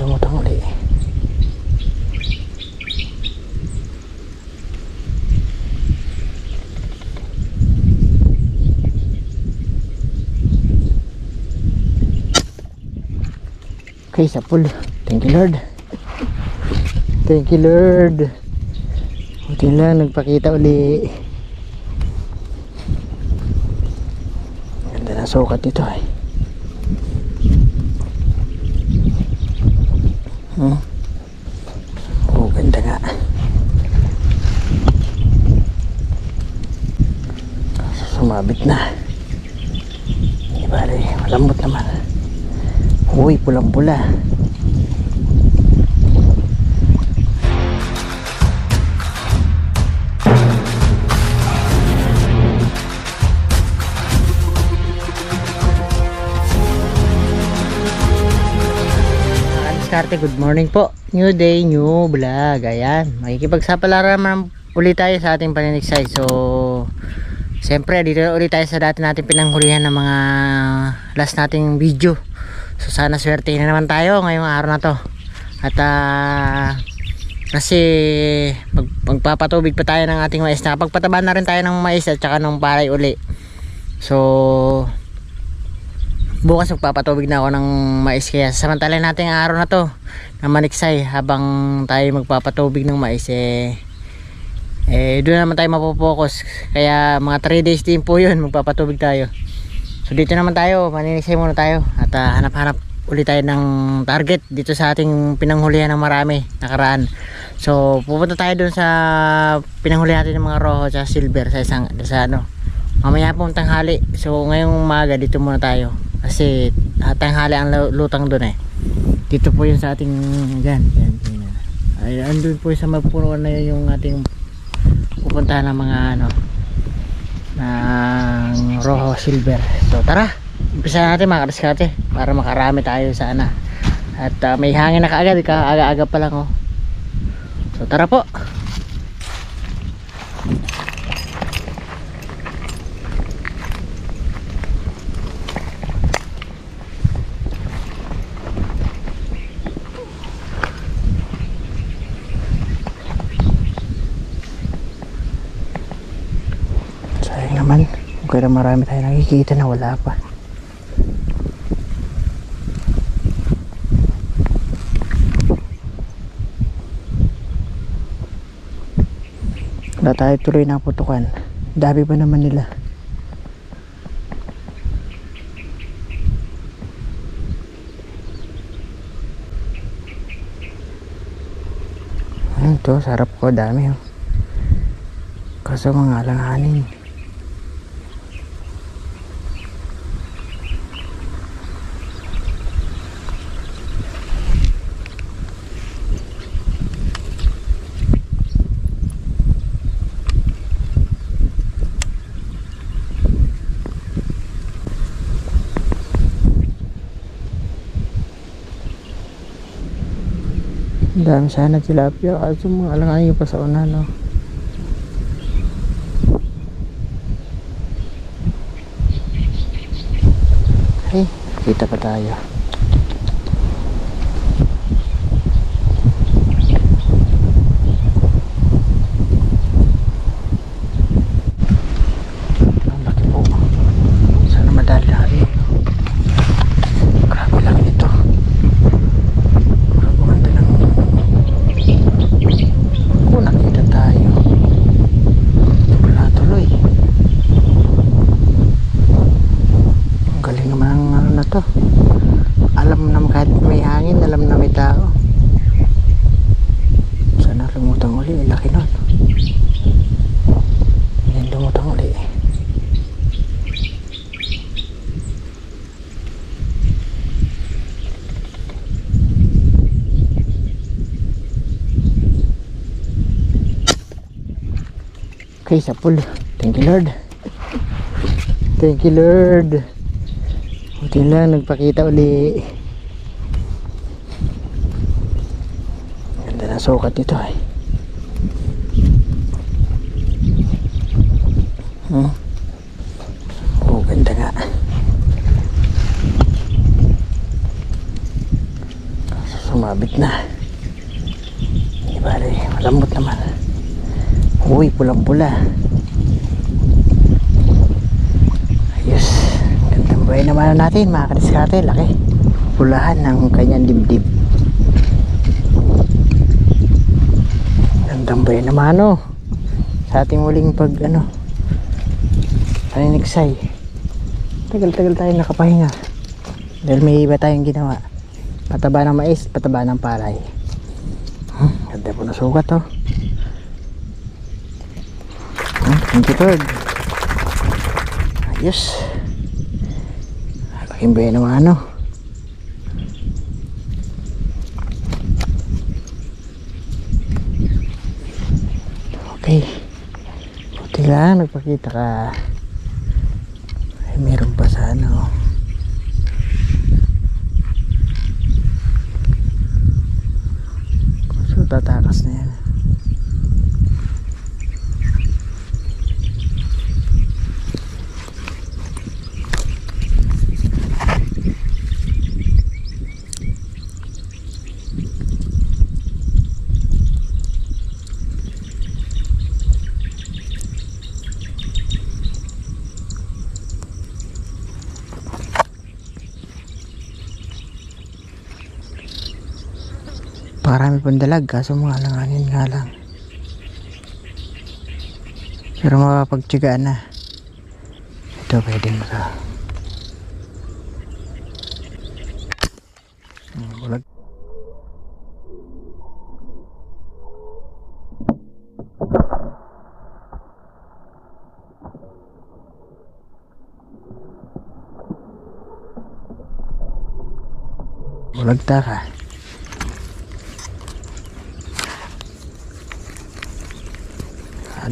Lumutang uli. Okay, sa pool. Thank you Lord. Thank you Lord. Buti lang nagpakita uli. Ganda na sukat dito eh. Oh, ganda nga. Sumabit na. Hindi bale, malambot naman. Uy, pulang-pula. Good morning po. New day, new vlog. Ayan, makikipagsapalaran ulit tayo sa ating paniniksay. So, siyempre dito ulit tayo sa dati natin pinanghulihan ng mga last nating video. So, sana swerte na naman tayo ngayong araw na to. At kasi magpapatubig pa tayo ng ating mais. Nakapagpataba na rin tayo ng mais at saka ng palay uli. So, bukas magpapatubig na ako ng mais, kaya samantalin natin ang araw na to na maniksay habang tayo magpapatubig ng mais doon naman tayo mapopokus, kaya mga 3 days din po yun magpapatubig tayo. So dito naman tayo, maniniksay muna tayo at hanap-hanap ulit tayo ng target dito sa ating pinanghulihan ng marami nakaraan. So pupunta tayo doon sa pinanghulihan natin ng mga rojo at silver sa isang mamaya pong tanghali. So ngayong umaga dito muna tayo kasi tanghali ang lutang doon dito po yun sa ating yan. Ay, andun po sa magpunuan na yun yung ating pupuntahan ng mga ng rojo silver. So tara, umpisa natin mga kadiskarte para makarami tayo sana. At may hangin na kaagad, kaaga-aga pa lang So tara po. Naman kaya marami tayo nakikita na wala pa. Wala tayo tuloy na putukan, dami pa naman nila. Ito sarap ko, dami kaso mga alanganin. Dami sana tilapia kaso mga alanganin pa sa una Hey, kita pa tayo. Ang laki po. Sana madali natin. Grabe lang ito. Maganda ng kung nakita tayo. Wala tuloy. Ang galing naman ng na to. Alam na kahit may hangin, alam na may tao. Sana lumutang uli, laki nun. Yan, lumutang uli. Okay, sa pool. Thank you Lord. Thank you Lord. Buti lang nagpakita uli. Ganda na sukat dito Oh, ganda nga. sumabit na. Di bale, malambot naman. Uy, pulang-pula. Ayos. Gandang buhay naman natin mga kadiskate. Laki. Pulahan ng kanyang dibdib. Gandang buhay naman sa ating muling paniniksay. Tagal-tagal tayo nakapahinga. Dahil may iba tayong ginawa. Pataba ng mais, pataba ng palay. Ganda po na sugat thank you Lord. Ayos. Laking buhay naman okay. Buti lang nagpakita ka. Ay, meron pa sa so tatakas na yan. Marami pang dalag kaso mga alanganin nga lang. Pero makapagtyagaan na. Ito pwede mo ito. Bulag. Bulagta ka.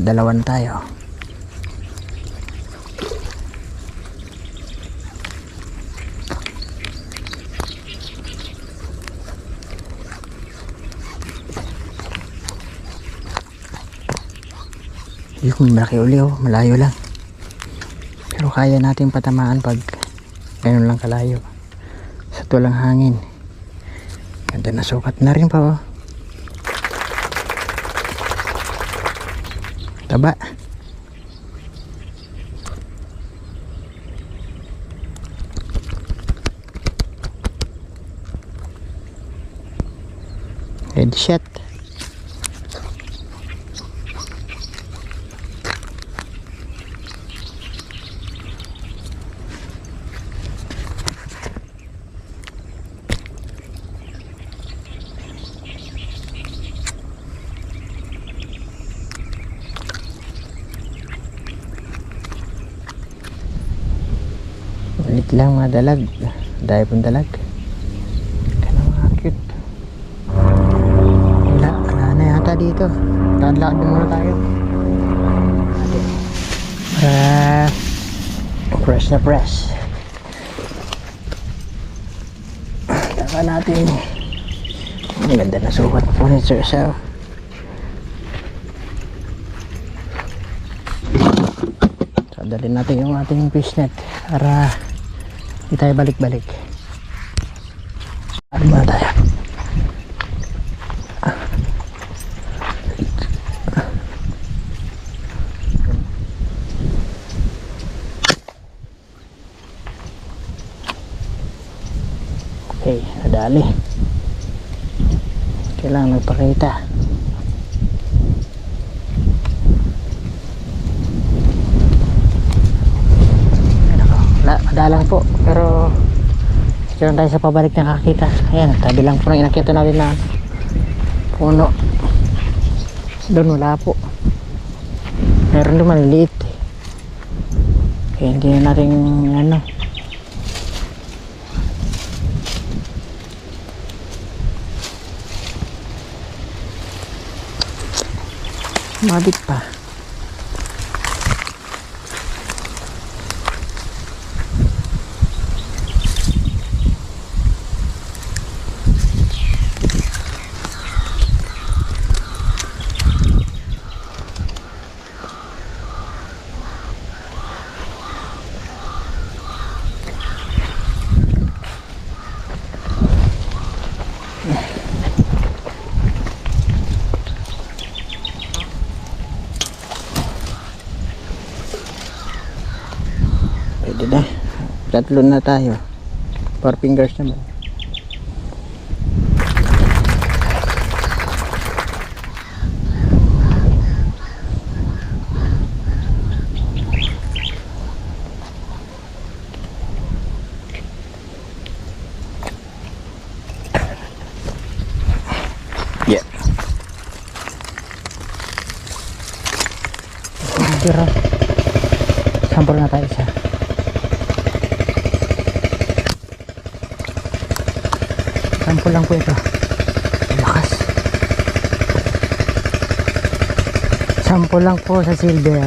Dalawan tayo. Yung malaki uli malayo lang. Pero kaya natin patamaan pag ganun lang kalayo. Sa tulang hangin. Ganda na sukat na rin pa taba. Headshot. Ulit lang mga dalag. Dahil pong dalag. Kaya mga cute. Wala na yata dito. Lakad muna tayo. Para fresh na fresh. Taka natin. Ang ganda na sukat po ni Sir Sao. So dalhin natin yung ating fishnet para hindi tayo balik-balik. Ano ba tayo? Okay, nadali. Kailangan nagpakita. Madalang po, pero diyan tayo sa pabalik na kakita. Ayan, tabi lang po ng inakita natin na puno. Doon wala po. Meron doon maliliit. Kaya hindi na natin mabit pa. Tatlo na tayo. 4 fingers naman. Yeah. Pero sampol na tayo isa. Sampol lang po ito. Lakas. Sampol lang po sa silver.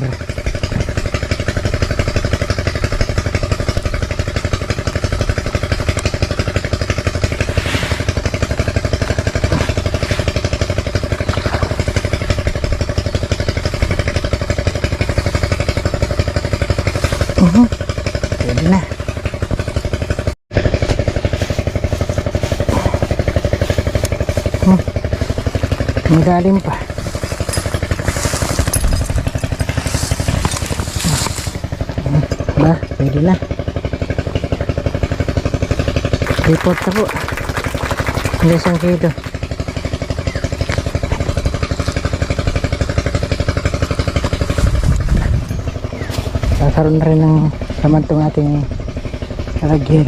Pwede na. Magaling pa. Ba, pwede na. Report na po. Hindi isang kilo. Sakaroon na rin ng samantong ating kalagyan.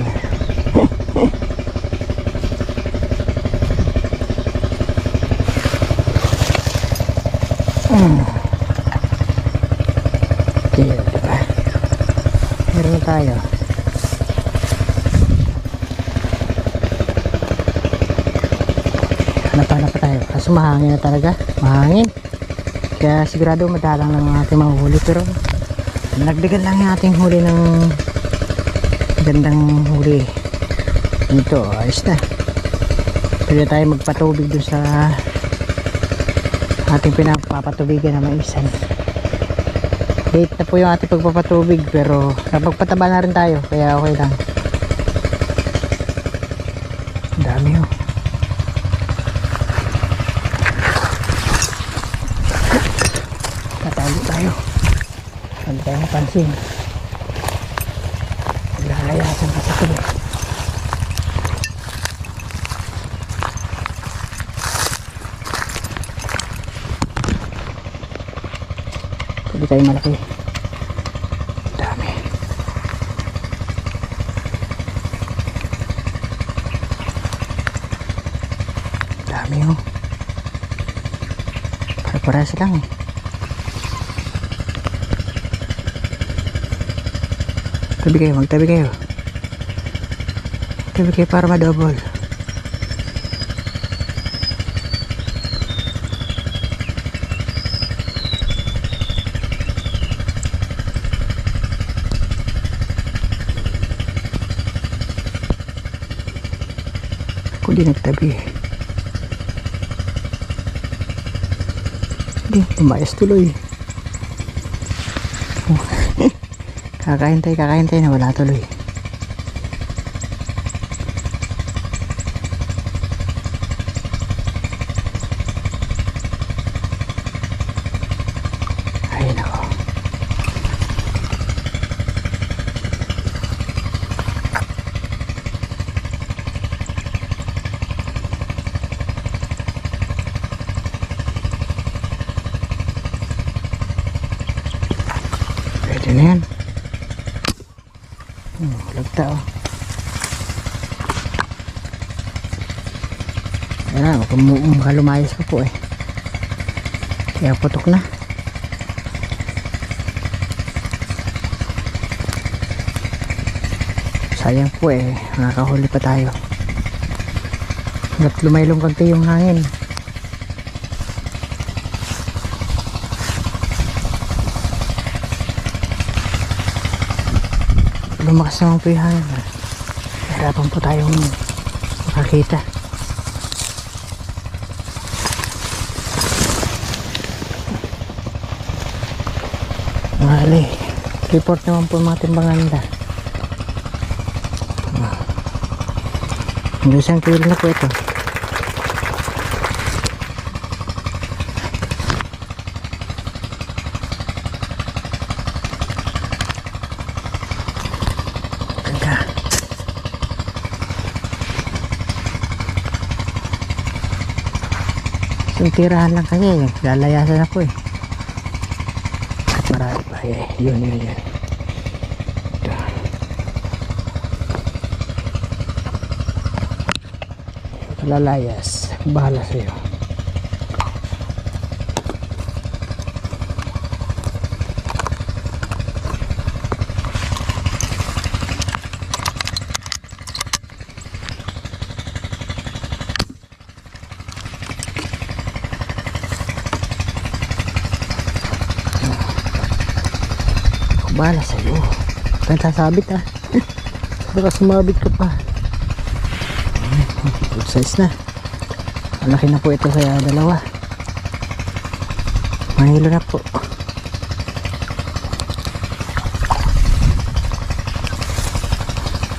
Okay, diba? Meron na tayo. Hanap pa tayo. Kaso mahangin na talaga. Mahangin. Kaya sigurado madalang lang ang ating manghuli. Pero nagdagan lang yung ating huli ng gandang huli. Ito, ayos na. Pwede tayo magpatubig doon sa ating pinapapatubigan na maisan. Late na po yung ating pagpapatubig pero napagpataba na rin tayo kaya okay lang. Dami oh. Natalo tayo. Hindi tayo napansin. Lalayasan ka sa tuloy. Hindi tayo malaki. Dami. Dami oh. Para-para silang eh. Tabi kayo, magtabi kayo. Tabi kayo para ma-double. Ako di nagtabi eh. Hindi, lumayas tuloy. Kakahintay na wala tuloy. Ay nako. Pwede na yan. Lagta oh. Ayan na, makalumayas pa po eh. Kaya putok na. Sayang po eh, nakakahuli pa tayo. Hanggat lumaylong konti yung hangin. Lumakas naman po yung hangin. Hirapan po tayong makakita. Mali. Report naman po mga timbangan nila. Hanggang isang kilo na po ito. Yung tirahan lang kasi, lalayasan ako eh. At marami pa. Yun. Ito. Lalayas. Bahala sa'yo. Bahala sa'yo. Kaya sasabit ah. Baka sumabit ka pa. Good size na. Malaki na po ito sa dalawa. Mahilo na po.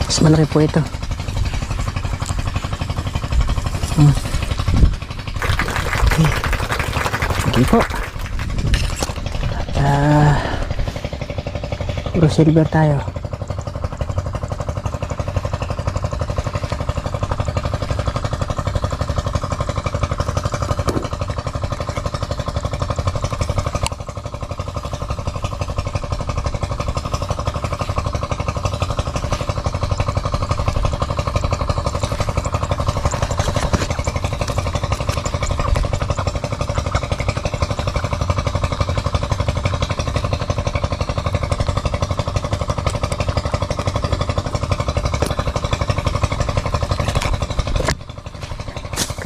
Mas malaki po ito. Okay. Okay po. Puro silver tayo.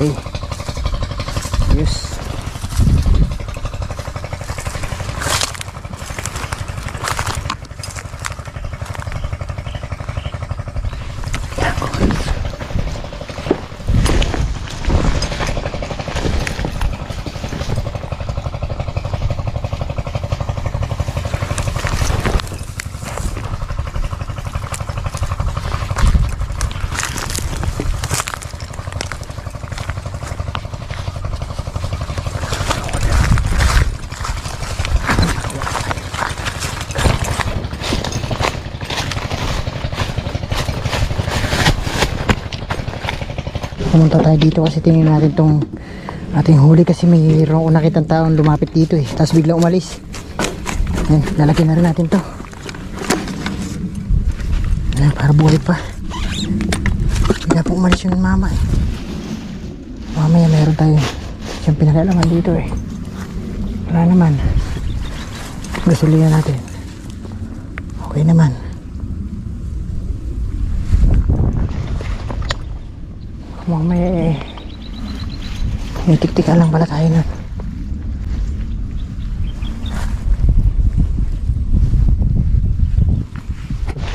Okay. Yes. Pumunta tayo dito kasi tingnan natin tong ating huli kasi mayroon ko nakitang taong lumapit dito eh, tapos biglang umalis. Yan, lalagyan na rin natin to. Yan, para buhay pa. Bigla po umalis yung mama eh. Mamaya mayroon tayo siyang pinag-alaman dito eh. Wala naman. Gasolina natin. Okay naman. Mamaya may tiktika lang pala tayo nun.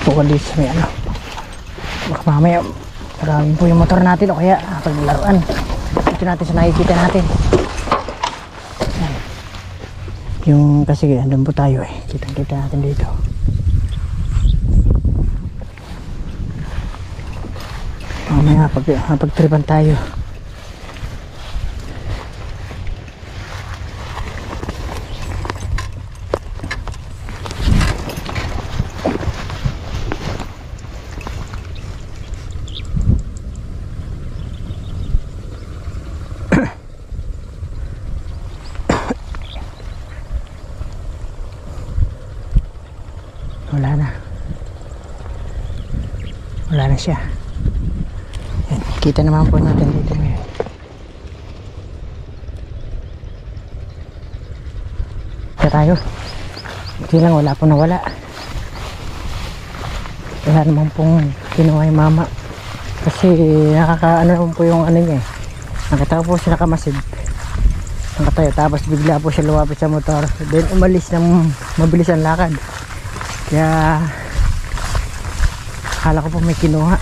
Bukod dito sa may ano, baka mamaya maraming po yung motor natin o kaya paglaruan dito natin sa nakikita natin. Yung kasi andun po tayo eh, kitang kita natin dito. Mamaya pagtripan tayo. Wala na siya. Yan, kita naman po natin dito ngayon. Kaya tayo hindi lang, wala po nawala. Wala naman pong kinuha yung mama kasi nakakaano po yung ano niya eh. Nakita po siya nakamasid, nakatayo, tapos bigla po siya lumapit sa motor, then umalis ng mabilis ang lakad. Kaya akala ko po may kinuha.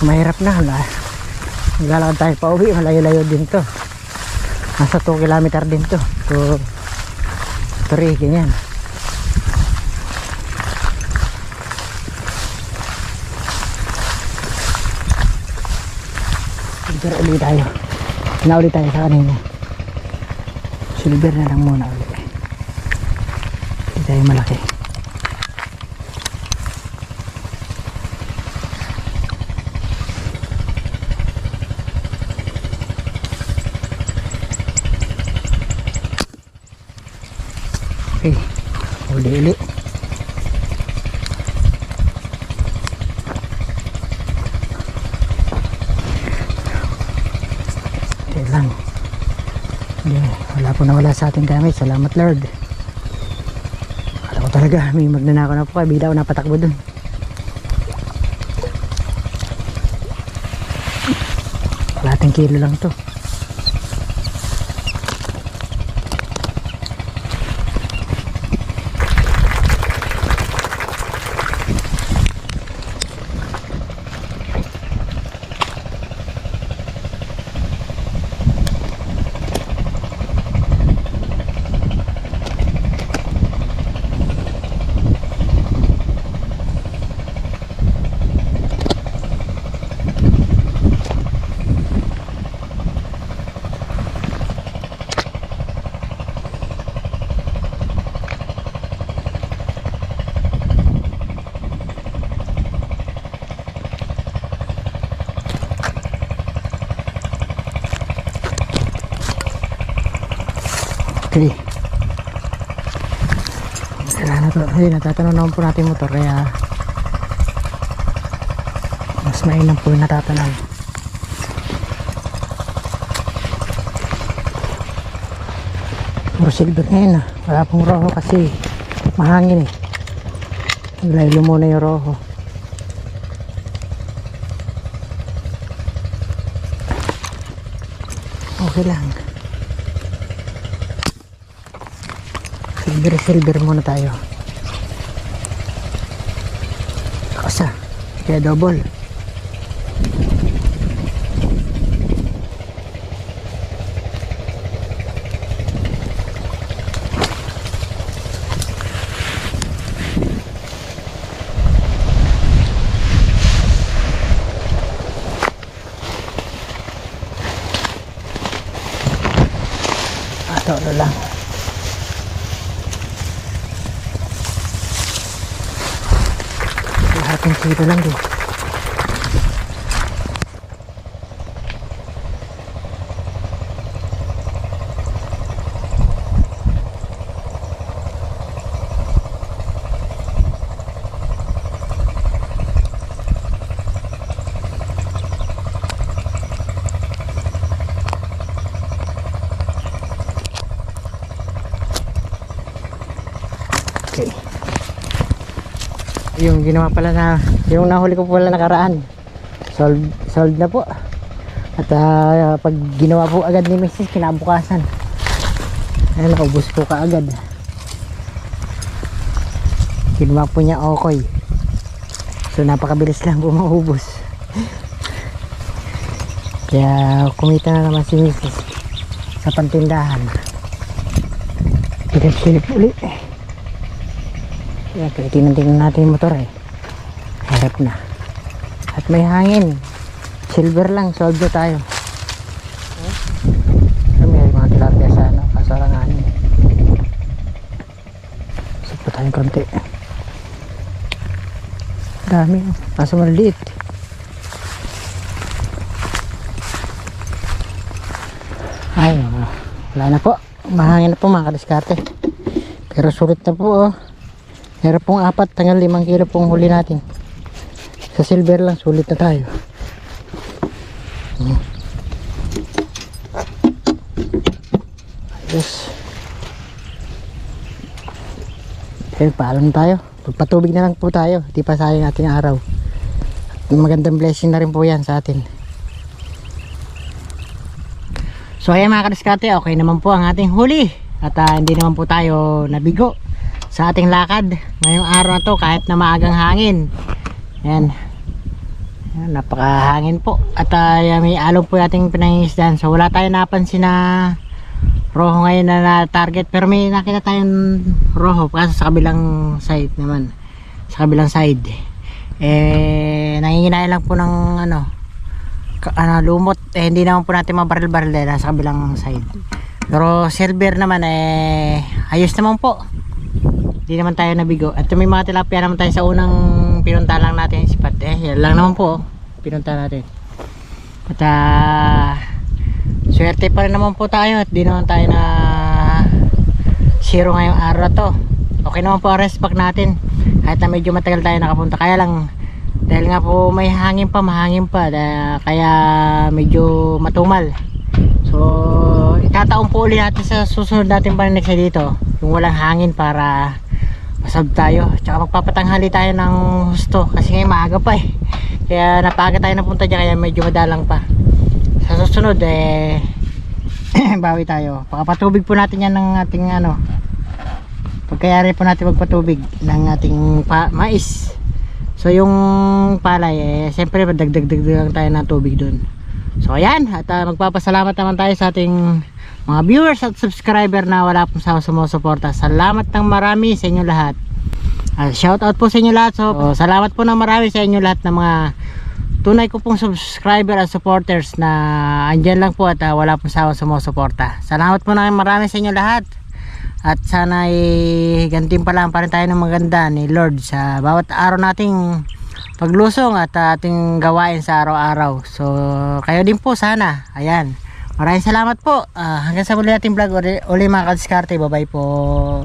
Mahirap na. Maglalakad tayo pa uwi. Malayo-layo din to. Nasa 2 kilometer din to. To 3, ganyan. Silver ulit tayo. Nauli tayo sa kanina. Silver na lang muna ulit. Hindi tayo malaki. Okay, uli. Okay lang. Hindi, wala po nawala sa ating gamit. Salamat Lord. Akala ko talaga may magnanakaw na po, kaya bigla ako napatakbo dun. Kalating kilo lang to. Okay. Wala na to. Ay, natatanaw naman po natin motor, kaya mas mainam po yung natatanaw. Puro silver ngayon ah. Wala pong roho kasi mahangin eh. Naglaylo muna yung roho. Okay lang. Silver muna tayo. Kasa, kaya double. Ito lang. Lahating kilo lang din. Okay. Yung ginawa pala na, yung nahuli ko pala nakaraan, solved na po. At pag ginawa po agad ni Mrs. kinabukasan, ayun, naubos po kaagad. Ginawa po niya okoy, so napakabilis lang po maubos. Kaya kumita na naman si Mrs. sa pantindahan. Silip ulit. Kaya tingnan natin yung motor eh. Harap na. At may hangin. Silver lang, solve na tayo. May mga tilapia sa ano, kasarangan. Isip pa tayong konti. Dami, kaso maliit. Ay, wala na po. Mahangin na po mga kadiskarte. Pero sulit na po oh. Meron pong 4 hanggang 5 kilo pong huli natin. Sa silver lang, sulit na tayo. Yes. Okay, paalam tayo. Pagpatubig na lang po tayo. Di pa sayang ating araw. Magandang blessing na rin po yan sa atin. So ayan mga kadiskarte, okay naman po ang ating huli. At hindi naman po tayo nabigo sa ating lakad ngayong araw na to, kahit na maagang hangin. Ayan, napakahangin po. At may alog po ating pinangingisdan, so wala tayong napansin na roho ngayon na target, pero may nakita tayong roho kasi sa kabilang side naman, sa kabilang side nanginginaya lang po ng lumot. Hindi naman po natin mabaril-baril dahil sa kabilang side, pero silver naman ayos naman po. Hindi naman tayo nabigo. At may mga tilapia naman tayo sa unang pinunta lang natin yung spot. Yan lang naman po pinunta natin. At swerte pa rin naman po tayo. At di naman tayo na zero ngayong araw na to. Okay naman po ang rest pack natin kahit na medyo matagal tayo nakapunta, kaya lang dahil nga po may hangin pa, kaya medyo matumal. So itataon po ulit natin sa susunod natin paniniksay dito yung walang hangin para masab tayo, tsaka magpapatanghali tayo ng husto kasi ngayon maaga pa kaya napaga tayo napunta dyan, kaya medyo madalang pa. Sa susunod bawi tayo, pakapatubig po natin yan ng ating pagkayari po natin magpatubig ng ating mais. So yung palay siyempre dagdag lang tayo ng tubig dun. So ayan, at magpapasalamat naman tayo sa ating mga viewers at subscriber na wala pong sumusuporta. Salamat ng marami sa inyo lahat. Shout out po sa inyo lahat. So salamat po ng marami sa inyo lahat ng mga tunay ko pong subscriber at supporters na andyan lang po at wala pong sumusuporta. Salamat po ng marami sa inyo lahat. At sana gantimpalaan pa rin tayo ng maganda ni Lord sa bawat araw nating paglusong at ating gawain sa araw-araw. So kayo din po sana. Ayan, maraming salamat po. Hanggang sa muli nating vlog uli mga kadiskarte. Bye bye po.